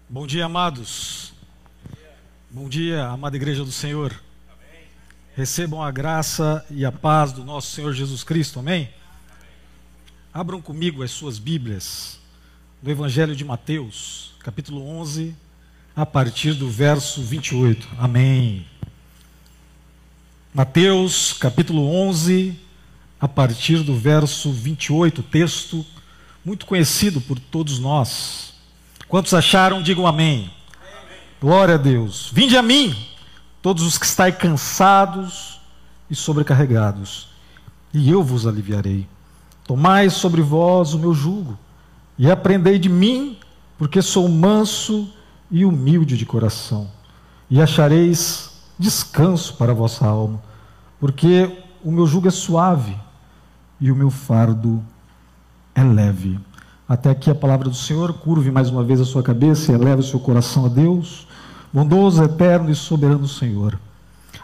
Bom dia, amados. Bom dia, amada Igreja do Senhor. Recebam a graça e a paz do nosso Senhor Jesus Cristo, amém? Abram comigo as suas Bíblias no Evangelho de Mateus, capítulo 11, a partir do verso 28, amém. Mateus, capítulo 11, a partir do verso 28, texto muito conhecido por todos nós. Quantos acharam, digam amém. Amém. Glória a Deus. Vinde a mim, todos os que estáis cansados e sobrecarregados, e eu vos aliviarei. Tomai sobre vós o meu jugo, e aprendei de mim, porque sou manso e humilde de coração, e achareis descanso para a vossa alma, porque o meu jugo é suave, e o meu fardo é leve. Até aqui a palavra do Senhor. Curve mais uma vez a sua cabeça e eleve o seu coração a Deus. Bondoso, eterno e soberano Senhor,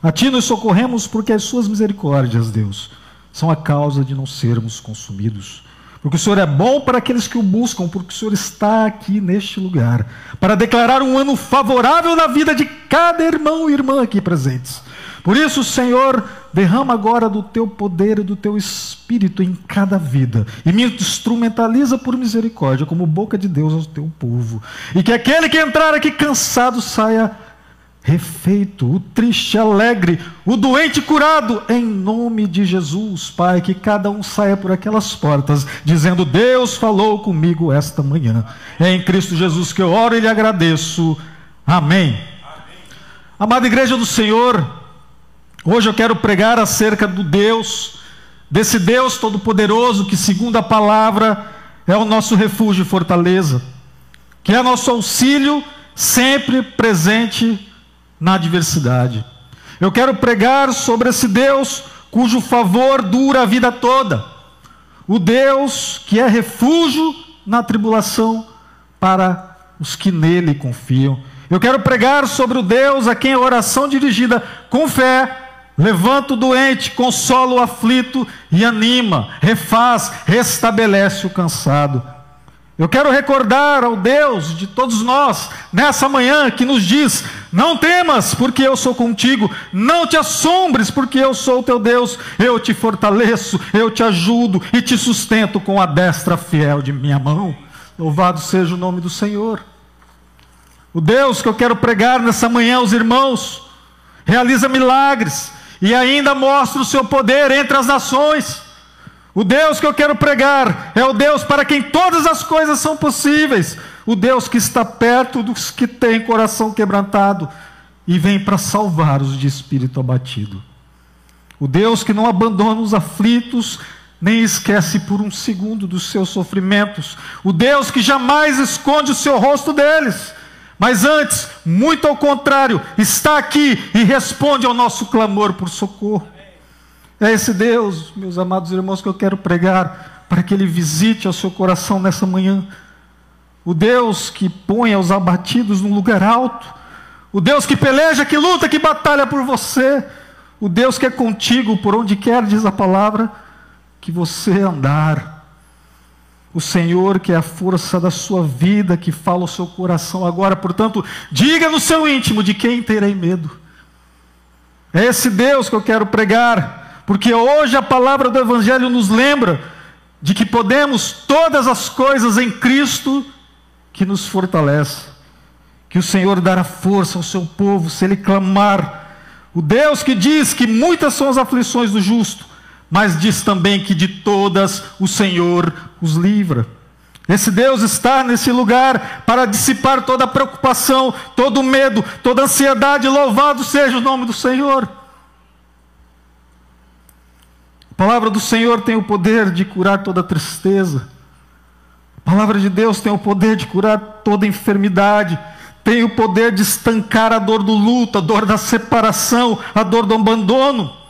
a Ti nos socorremos, porque as suas misericórdias, Deus, são a causa de não sermos consumidos. Porque o Senhor é bom para aqueles que o buscam, porque o Senhor está aqui neste lugar para declarar um ano favorável na vida de cada irmão e irmã aqui presentes. Por isso, Senhor, derrama agora do Teu poder e do Teu Espírito em cada vida, e me instrumentaliza por misericórdia, como boca de Deus ao Teu povo. E que aquele que entrar aqui cansado saia refeito, o triste alegre, o doente curado, em nome de Jesus, Pai. Que cada um saia por aquelas portas dizendo: Deus falou comigo esta manhã. É em Cristo Jesus que eu oro e lhe agradeço. Amém. Amada Igreja do Senhor, hoje eu quero pregar acerca desse Deus Todo-Poderoso, que segundo a palavra é o nosso refúgio e fortaleza, que é nosso auxílio sempre presente na adversidade. Eu quero pregar sobre esse Deus cujo favor dura a vida toda, o Deus que é refúgio na tribulação para os que nele confiam. Eu quero pregar sobre o Deus a quem a oração dirigida com fé levanta o doente, consola o aflito e anima, refaz, restabelece o cansado. Eu quero recordar ao Deus de todos nós, nessa manhã, que nos diz: não temas, porque eu sou contigo, não te assombres, porque eu sou o teu Deus, eu te fortaleço, eu te ajudo e te sustento com a destra fiel de minha mão. Louvado seja o nome do Senhor. O Deus que eu quero pregar nessa manhã aos irmãos, realiza milagres e ainda mostra o seu poder entre as nações. O Deus que eu quero pregar é o Deus para quem todas as coisas são possíveis. O Deus que está perto dos que têm coração quebrantado e vem para salvar os de espírito abatido. O Deus que não abandona os aflitos, nem esquece por um segundo dos seus sofrimentos. O Deus que jamais esconde o seu rosto deles, mas antes, muito ao contrário, está aqui e responde ao nosso clamor por socorro. É esse Deus, meus amados irmãos, que eu quero pregar, para que Ele visite ao seu coração nessa manhã. O Deus que põe os abatidos num lugar alto. O Deus que peleja, que luta, que batalha por você. O Deus que é contigo por onde quer, diz a palavra, que você andar. O Senhor que é a força da sua vida, que fala ao seu coração agora. Portanto, diga no seu íntimo: de quem terei medo? É esse Deus que eu quero pregar, porque hoje a palavra do Evangelho nos lembra de que podemos todas as coisas em Cristo que nos fortalece. Que o Senhor dará força ao seu povo se ele clamar. O Deus que diz que muitas são as aflições do justo, mas diz também que de todas o Senhor os livra. Esse Deus está nesse lugar para dissipar toda a preocupação, todo o medo, toda a ansiedade. Louvado seja o nome do Senhor. A palavra do Senhor tem o poder de curar toda tristeza. A palavra de Deus tem o poder de curar toda enfermidade. Tem o poder de estancar a dor do luto, a dor da separação, a dor do abandono.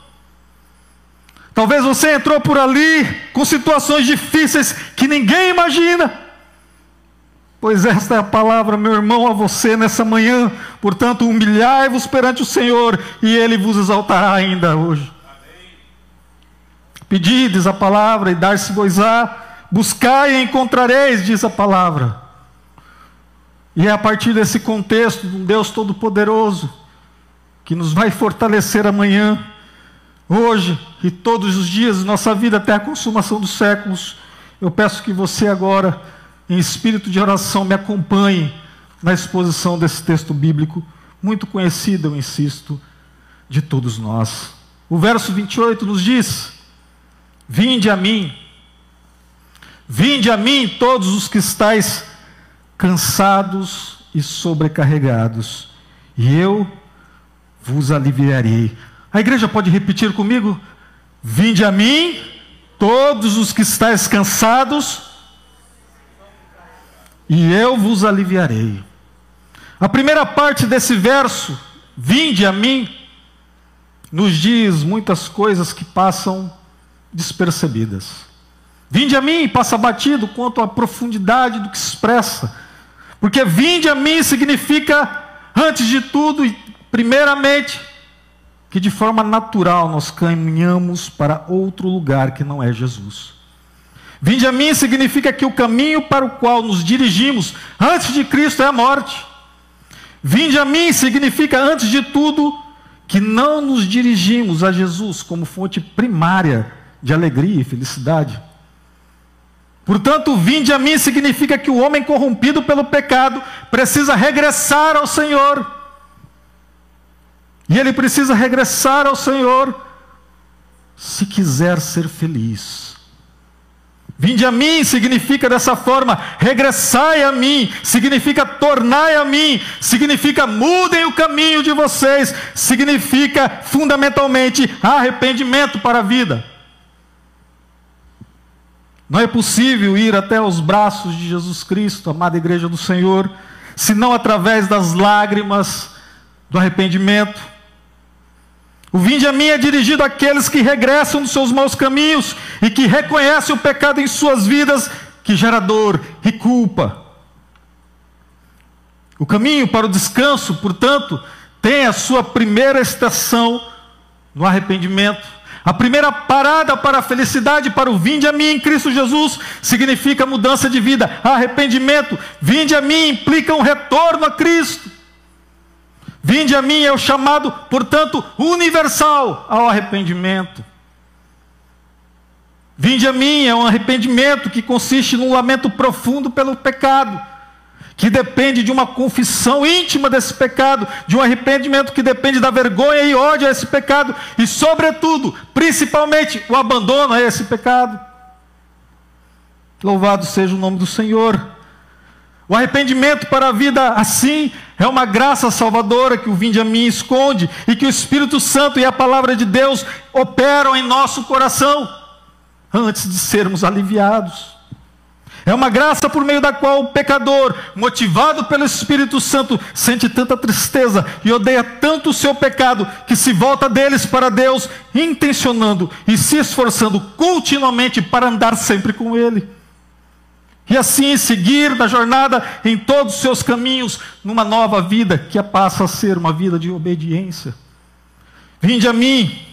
Talvez você entrou por ali com situações difíceis que ninguém imagina. Pois esta é a palavra, meu irmão, a você nessa manhã. Portanto, humilhai-vos perante o Senhor e Ele vos exaltará ainda hoje. Pedi, diz a palavra, e dar-se-vos-á. Buscai e encontrareis, diz a palavra. E é a partir desse contexto de um Deus Todo-Poderoso que nos vai fortalecer amanhã, hoje e todos os dias de nossa vida até a consumação dos séculos. Eu peço que você agora, em espírito de oração, me acompanhe na exposição desse texto bíblico, muito conhecido, eu insisto, de todos nós. O verso 28 nos diz: vinde a mim todos os que estáis cansados e sobrecarregados, e eu vos aliviarei. A igreja pode repetir comigo? Vinde a mim, todos os que estáis cansados, e eu vos aliviarei. A primeira parte desse verso, vinde a mim, nos diz muitas coisas que passam despercebidas. Vinde a mim passa batido quanto à profundidade do que se expressa. Porque vinde a mim significa, antes de tudo e primeiramente, que de forma natural nós caminhamos para outro lugar que não é Jesus. Vinde a mim significa que o caminho para o qual nos dirigimos antes de Cristo é a morte. Vinde a mim significa, antes de tudo, que não nos dirigimos a Jesus como fonte primária de alegria e felicidade. Portanto, vinde a mim significa que o homem corrompido pelo pecado precisa regressar ao Senhor. E ele precisa regressar ao Senhor se quiser ser feliz. Vinde a mim significa dessa forma, regressai a mim, significa tornai a mim, significa mudem o caminho de vocês, significa fundamentalmente arrependimento para a vida. Não é possível ir até os braços de Jesus Cristo, amada igreja do Senhor, senão através das lágrimas do arrependimento. O vinde a mim é dirigido àqueles que regressam dos seus maus caminhos e que reconhecem o pecado em suas vidas, que gera dor e culpa. O caminho para o descanso, portanto, tem a sua primeira estação no arrependimento. A primeira parada para a felicidade, para o vinde a mim em Cristo Jesus, significa mudança de vida, arrependimento. Vinde a mim implica um retorno a Cristo. Vinde a mim é o chamado, portanto, universal ao arrependimento. Vinde a mim é um arrependimento que consiste num lamento profundo pelo pecado, que depende de uma confissão íntima desse pecado, de um arrependimento que depende da vergonha e ódio a esse pecado, e sobretudo, principalmente, o abandono a esse pecado. Louvado seja o nome do Senhor. O arrependimento para a vida assim é uma graça salvadora que o vinde a mim esconde e que o Espírito Santo e a palavra de Deus operam em nosso coração antes de sermos aliviados. É uma graça por meio da qual o pecador, motivado pelo Espírito Santo, sente tanta tristeza e odeia tanto o seu pecado que se volta deles para Deus, intencionando e se esforçando continuamente para andar sempre com Ele. E assim seguir na jornada em todos os seus caminhos, numa nova vida que passa a ser uma vida de obediência. Vinde a mim,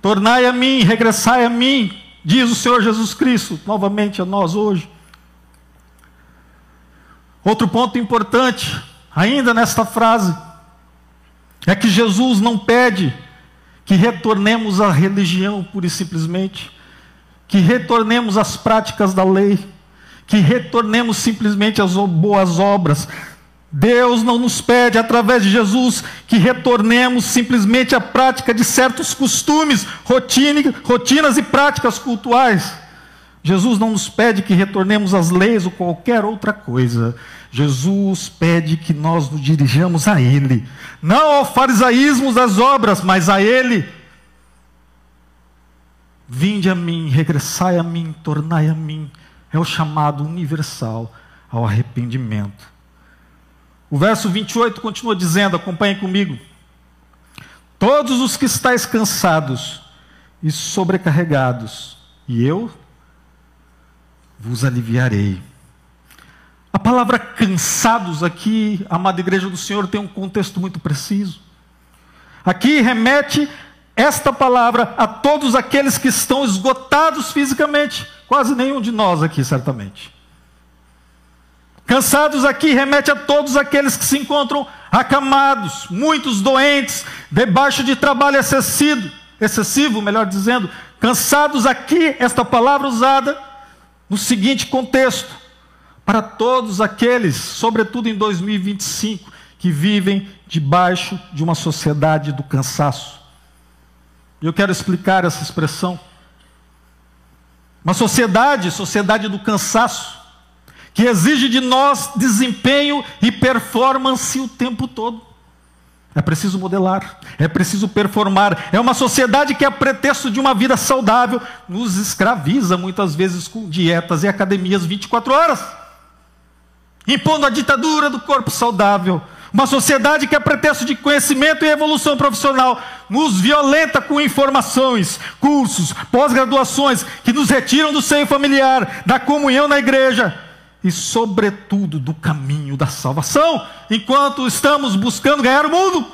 tornai a mim, regressai a mim, diz o Senhor Jesus Cristo, novamente a nós hoje. Outro ponto importante, ainda nesta frase, é que Jesus não pede que retornemos à religião pura e simplesmente, que retornemos às práticas da lei, que retornemos simplesmente às boas obras. Deus não nos pede, através de Jesus, que retornemos simplesmente à prática de certos costumes, rotinas e práticas cultuais. Jesus não nos pede que retornemos às leis ou qualquer outra coisa. Jesus pede que nós nos dirijamos a Ele, não ao farisaísmo das obras, mas a Ele. Vinde a mim, regressai a mim, tornai a mim, é o chamado universal ao arrependimento. O verso 28 continua dizendo, acompanhem comigo: todos os que estáis cansados e sobrecarregados, e eu vos aliviarei. A palavra cansados aqui, amada igreja do Senhor, tem um contexto muito preciso. Aqui remete esta palavra a todos aqueles que estão esgotados fisicamente. Quase nenhum de nós aqui, certamente. Cansados aqui remete a todos aqueles que se encontram acamados, muitos doentes, debaixo de trabalho excessivo, melhor dizendo. Cansados aqui, esta palavra usada no seguinte contexto: para todos aqueles, sobretudo em 2025, que vivem debaixo de uma sociedade do cansaço. E eu quero explicar essa expressão. Uma sociedade do cansaço, que exige de nós desempenho e performance o tempo todo. É preciso modelar, é preciso performar. É uma sociedade que, a pretexto de uma vida saudável, nos escraviza muitas vezes com dietas e academias 24 horas, impondo a ditadura do corpo saudável. Uma sociedade que, a pretexto de conhecimento e evolução profissional, nos violenta com informações, cursos, pós-graduações, que nos retiram do seio familiar, da comunhão na igreja e, sobretudo, do caminho da salvação, enquanto estamos buscando ganhar o mundo.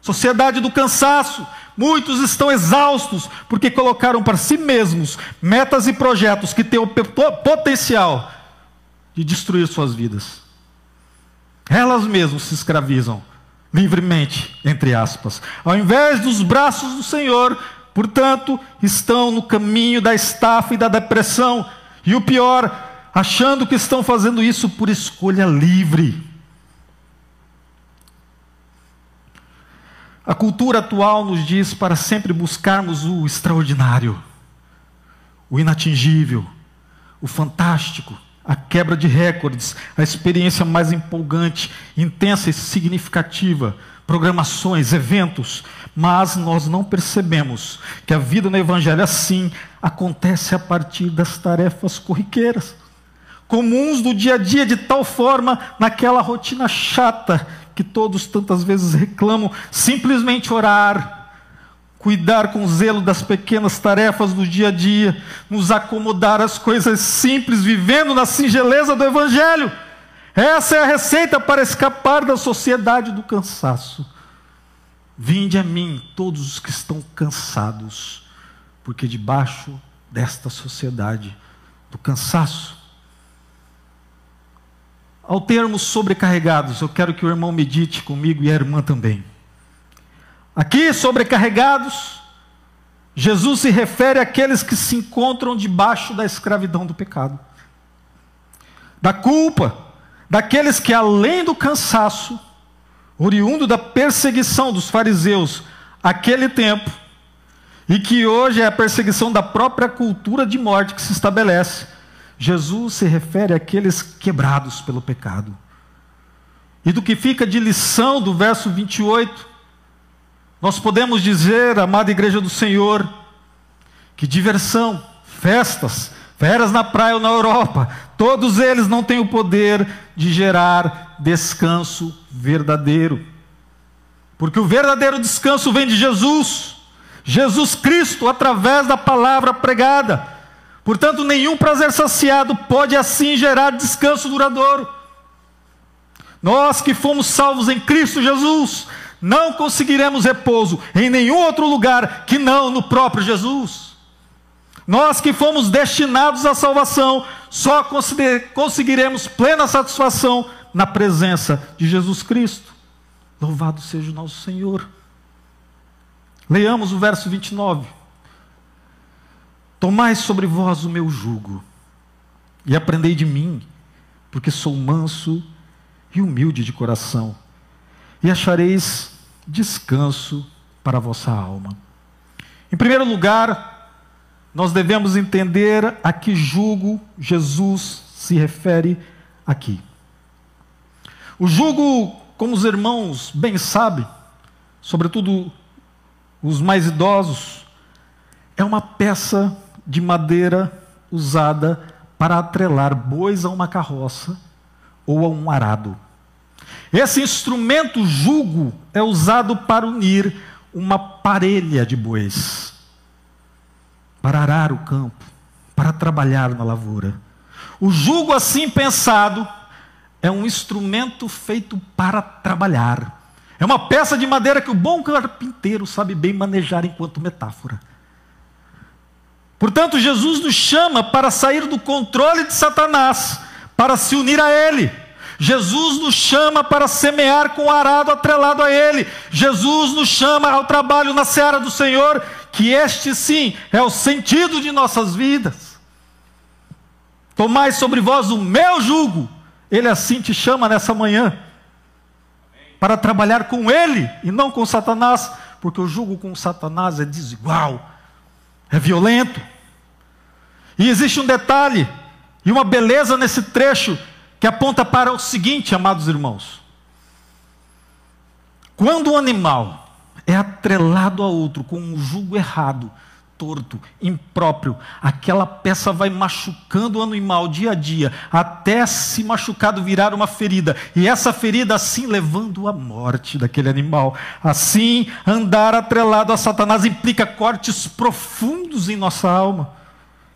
Sociedade do cansaço. Muitos estão exaustos porque colocaram para si mesmos metas e projetos que têm o potencial de destruir suas vidas. Elas mesmas se escravizam livremente, entre aspas, ao invés dos braços do Senhor. Portanto, estão no caminho da estafa e da depressão, e o pior, achando que estão fazendo isso por escolha livre. A cultura atual nos diz para sempre buscarmos o extraordinário, o inatingível, o fantástico, a quebra de recordes, a experiência mais empolgante, intensa e significativa, programações, eventos. Mas nós não percebemos que a vida no Evangelho assim acontece a partir das tarefas corriqueiras, comuns do dia a dia, de tal forma, naquela rotina chata que todos tantas vezes reclamam. Simplesmente orar, cuidar com zelo das pequenas tarefas do dia a dia, nos acomodar às coisas simples, vivendo na singeleza do Evangelho. Essa é a receita para escapar da sociedade do cansaço. Vinde a mim, todos os que estão cansados, porque debaixo desta sociedade do cansaço, ao termos sobrecarregados, eu quero que o irmão medite comigo e a irmã também. Aqui, sobrecarregados, Jesus se refere àqueles que se encontram debaixo da escravidão do pecado, da culpa, daqueles que, além do cansaço, oriundo da perseguição dos fariseus aquele tempo, e que hoje é a perseguição da própria cultura de morte que se estabelece, Jesus se refere àqueles quebrados pelo pecado. E do que fica de lição do verso 28, nós podemos dizer, amada igreja do Senhor, que diversão, festas, férias na praia ou na Europa, todos eles não têm o poder de gerar descanso verdadeiro. Porque o verdadeiro descanso vem de Jesus, Jesus Cristo, através da palavra pregada. Portanto, nenhum prazer saciado pode assim gerar descanso duradouro. Nós que fomos salvos em Cristo Jesus, não conseguiremos repouso em nenhum outro lugar que não no próprio Jesus. Nós que fomos destinados à salvação, só conseguiremos plena satisfação na presença de Jesus Cristo. Louvado seja o nosso Senhor. Leiamos o verso 29. Tomai sobre vós o meu jugo, e aprendei de mim, porque sou manso e humilde de coração, e achareis descanso para a vossa alma. Em primeiro lugar, nós devemos entender a que jugo Jesus se refere aqui. O jugo, como os irmãos bem sabem, sobretudo os mais idosos, é uma peça de madeira usada para atrelar bois a uma carroça ou a um arado. Esse instrumento jugo é usado para unir uma parelha de bois, para arar o campo, para trabalhar na lavoura. O jugo assim pensado é um instrumento feito para trabalhar. É uma peça de madeira que o bom carpinteiro sabe bem manejar enquanto metáfora. Portanto, Jesus nos chama para sair do controle de Satanás, para se unir a Ele. Jesus nos chama para semear com o arado atrelado a Ele. Jesus nos chama ao trabalho na seara do Senhor, que este sim é o sentido de nossas vidas. Tomai sobre vós o meu jugo. Ele assim te chama nessa manhã, para trabalhar com Ele e não com Satanás, porque o jugo com Satanás é desigual, é violento. E existe um detalhe e uma beleza nesse trecho que aponta para o seguinte, amados irmãos: quando um animal é atrelado a outro com um jugo errado, torto, impróprio, aquela peça vai machucando o animal dia a dia, até se machucado virar uma ferida, e essa ferida assim levando à morte daquele animal. Assim, andar atrelado a Satanás implica cortes profundos em nossa alma,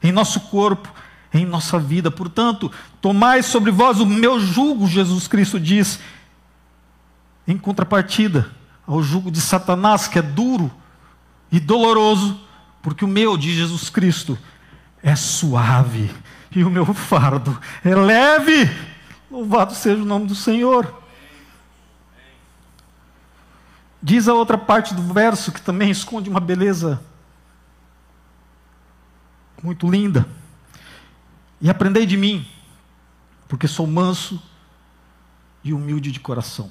em nosso corpo, em nossa vida. Portanto, tomai sobre vós o meu jugo, Jesus Cristo diz, em contrapartida ao jugo de Satanás, que é duro e doloroso, porque o meu, de Jesus Cristo, é suave e o meu fardo é leve. Louvado seja o nome do Senhor. Diz a outra parte do verso, que também esconde uma beleza muito linda: e aprendei de mim, porque sou manso e humilde de coração,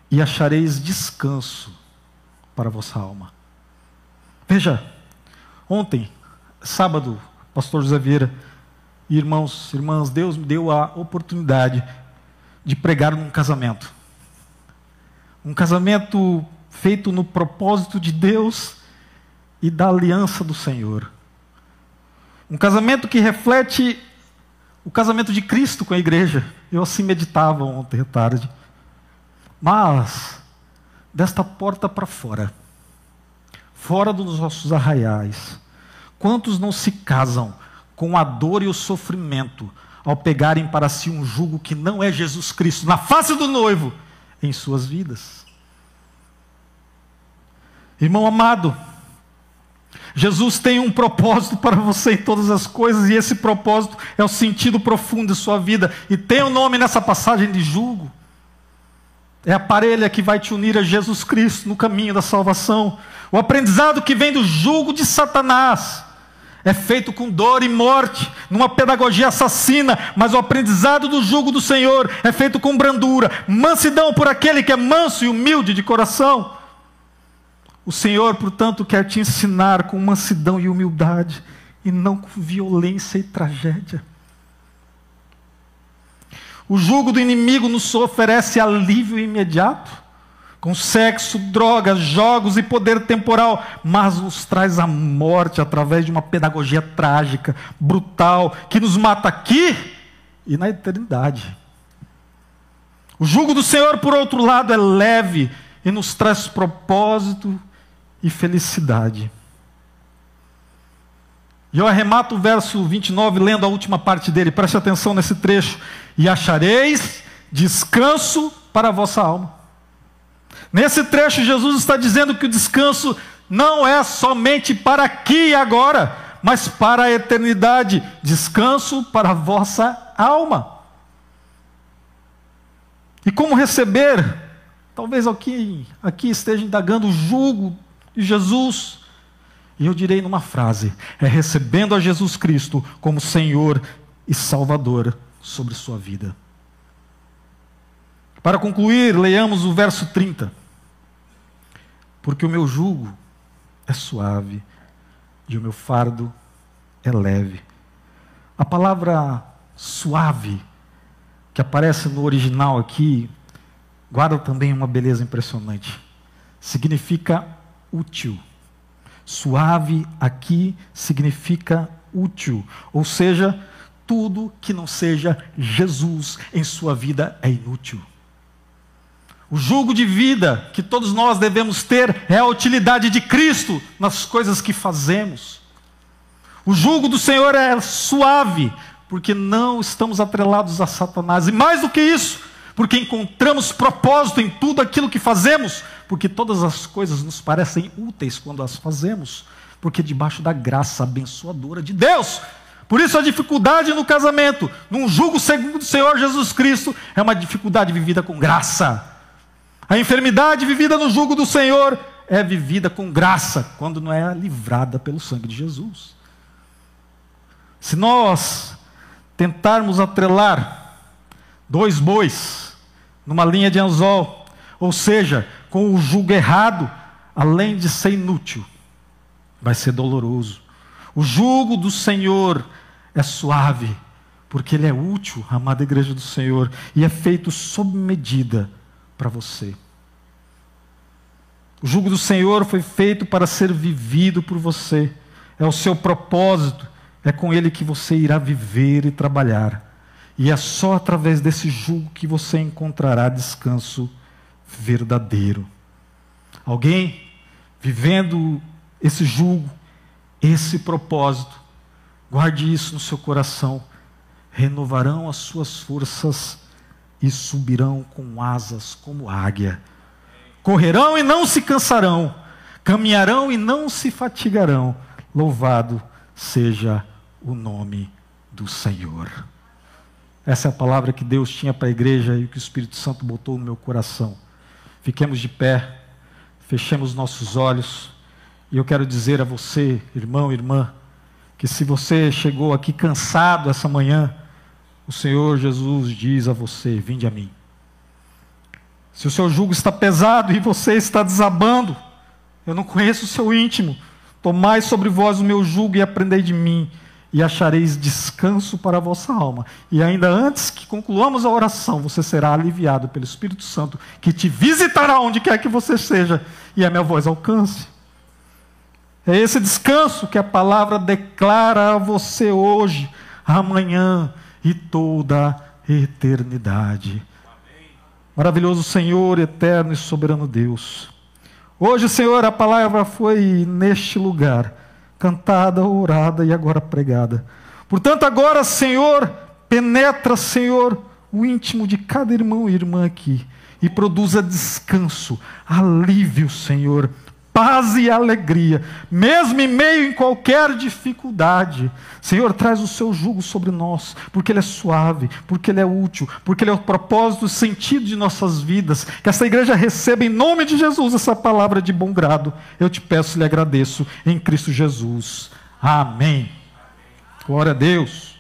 e achareis descanso para a vossa alma. Veja, ontem, sábado, pastor José Vieira, irmãos, irmãs, Deus me deu a oportunidade de pregar num casamento. Um casamento feito no propósito de Deus e da aliança do Senhor. Um casamento que reflete o casamento de Cristo com a igreja. Eu assim meditava ontem à tarde. Mas, desta porta para fora, fora dos nossos arraiais, quantos não se casam com a dor e o sofrimento ao pegarem para si um jugo que não é Jesus Cristo na face do noivo em suas vidas? Irmão amado, Jesus tem um propósito para você em todas as coisas, e esse propósito é o sentido profundo de sua vida, e tem o nome nessa passagem de jugo. É a parelha que vai te unir a Jesus Cristo no caminho da salvação. O aprendizado que vem do jugo de Satanás é feito com dor e morte, numa pedagogia assassina, mas o aprendizado do jugo do Senhor é feito com brandura, mansidão por aquele que é manso e humilde de coração. O Senhor, portanto, quer te ensinar com mansidão e humildade, e não com violência e tragédia. O jugo do inimigo nos oferece alívio imediato, com sexo, drogas, jogos e poder temporal, mas nos traz a morte através de uma pedagogia trágica, brutal, que nos mata aqui e na eternidade. O jugo do Senhor, por outro lado, é leve e nos traz propósito e felicidade. E eu arremato o verso 29, lendo a última parte dele, preste atenção nesse trecho: e achareis descanso para a vossa alma. Nesse trecho, Jesus está dizendo que o descanso não é somente para aqui e agora, mas para a eternidade. Descanso para a vossa alma. E como receber? Talvez aqui esteja indagando o jugo de Jesus. E eu direi numa frase: é recebendo a Jesus Cristo como Senhor e Salvador sobre sua vida. Para concluir, leiamos o verso 30. Porque o meu jugo é suave e o meu fardo é leve. A palavra suave, que aparece no original aqui, guarda também uma beleza impressionante. Significa útil. Suave aqui significa útil, ou seja, tudo que não seja Jesus em sua vida é inútil. O jugo de vida que todos nós devemos ter é a utilidade de Cristo nas coisas que fazemos. O jugo do Senhor é suave, porque não estamos atrelados a Satanás. E mais do que isso, porque encontramos propósito em tudo aquilo que fazemos, porque todas as coisas nos parecem úteis quando as fazemos, porque debaixo da graça abençoadora de Deus, Por isso a dificuldade no casamento, num jugo segundo o Senhor Jesus Cristo, é uma dificuldade vivida com graça. A enfermidade vivida no jugo do Senhor é vivida com graça, quando não é livrada pelo sangue de Jesus. Se nós tentarmos atrelar 2 bois numa linha de anzol, ou seja, com o jugo errado, além de ser inútil, vai ser doloroso. O jugo do Senhor é suave, porque ele é útil, amada igreja do Senhor, e é feito sob medida para você. O jugo do Senhor foi feito para ser vivido por você. É o seu propósito, é com ele que você irá viver e trabalhar. E é só através desse jugo que você encontrará descanso verdadeiro. Alguém vivendo esse jugo, esse propósito, guarde isso no seu coração. Renovarão as suas forças e subirão com asas como águia. Correrão e não se cansarão, caminharão e não se fatigarão. Louvado seja o nome do Senhor. Essa é a palavra que Deus tinha para a igreja e que o Espírito Santo botou no meu coração. Fiquemos de pé, fechemos nossos olhos, e eu quero dizer a você, irmão e irmã, que se você chegou aqui cansado essa manhã, o Senhor Jesus diz a você: vinde a mim. Se o seu jugo está pesado e você está desabando, eu não conheço o seu íntimo, tomai sobre vós o meu jugo e aprendei de mim, e achareis descanso para a vossa alma. E ainda antes que concluamos a oração, você será aliviado pelo Espírito Santo, que te visitará onde quer que você seja, e a minha voz alcance. É esse descanso que a palavra declara a você hoje, amanhã e toda a eternidade. Maravilhoso Senhor, eterno e soberano Deus. Hoje, Senhor, a palavra foi neste lugar, cantada, orada e agora pregada. Portanto, agora, Senhor, penetra, Senhor, o íntimo de cada irmão e irmã aqui e produza descanso, alívio, Senhor, paz e alegria, mesmo em meio a qualquer dificuldade. Senhor, traz o seu jugo sobre nós, porque ele é suave, porque ele é útil, porque ele é o propósito e sentido de nossas vidas. Que essa igreja receba em nome de Jesus essa palavra de bom grado. Eu te peço e lhe agradeço em Cristo Jesus. Amém. Glória a Deus.